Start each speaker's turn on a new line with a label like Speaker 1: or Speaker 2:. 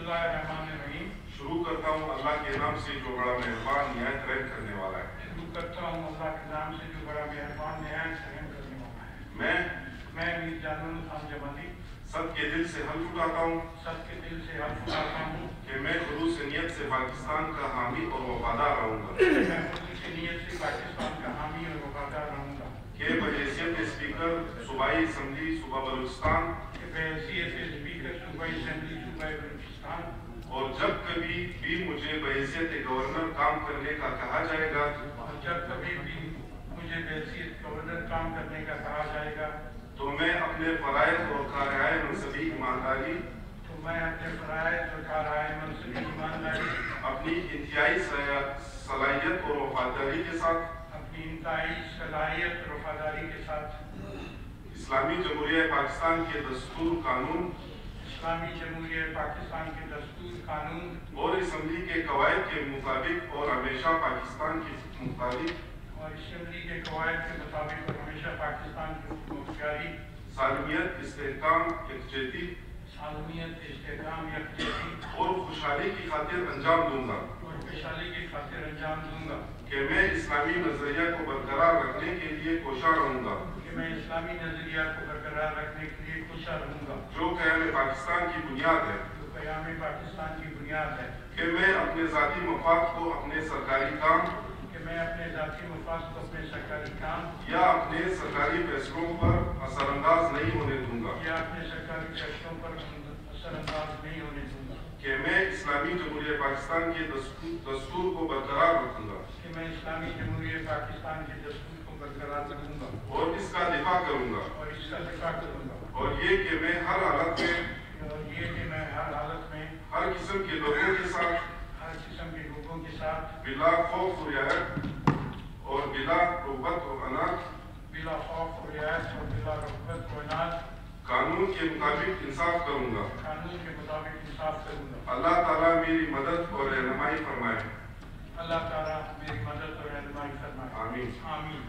Speaker 1: बिस्मिल्लाहिर्रहमानिर्रहीम।
Speaker 2: शुरू करता हूँ अल्लाह के नाम से जो बड़ा मेहरबान निहायत रहम करने वाला है।
Speaker 1: शुरू करता हूँ अल्लाह के नाम से जो बड़ा मेहरबान निहायत रहम करने वाला है।
Speaker 2: मैं
Speaker 1: मीर जानून खान जमाली
Speaker 2: सबके दिल से हल्फ उठाता हूँ कि मैं खुलूस नियत से पाकिस्तान का हामी और वफादार रहूँगा। कि बहैसियत स्पीकर सूबाई असम्बली सूबा बलूचिस्तान और जब कभी भी मुझे बहैसियत गवर्नर काम करने का कहा जाएगा तो मैं अपने फराइज़ और कारआए मनसबी ईमानदारी अपनी इंतहाई सलाहियत और वफादारी के साथ इस्लामी जमहूरिया पाकिस्तान के दस्तूर कानून और असम्बली के कवायद के मुताबिक और हमेशा पाकिस्तान के मुताबिक सालमियत इस्तेहकाम यकजहती और खुशहाली की खातिर अंजाम दूंगा। कि मैं इस्लामी नजरिया को बरकरार रखने के लिए कोशा रहूंगा। जो क़याम पाकिस्तान की बुनियाद है। कि मैं अपने ज़ाती मफाद को अपने सरकारी काम या अपने सरकारी फैसलों पर असरअंदाज नहीं होने दूंगा। कि मैं इस्लामी जमहूरिया पाकिस्तान के दस्तूर को बरकरार रखूंगा और इसका दिफा करूंगा। और ये कि मैं हर हालत में हर किस्म के लोगों के साथ बिला खौफ और रियायत और बिला रुग़बत और अनाज कानून के मुताबिक इंसाफ करूंगा। अल्लाह ताला मेरी मदद और रहनुमाई फरमाए। आमीन।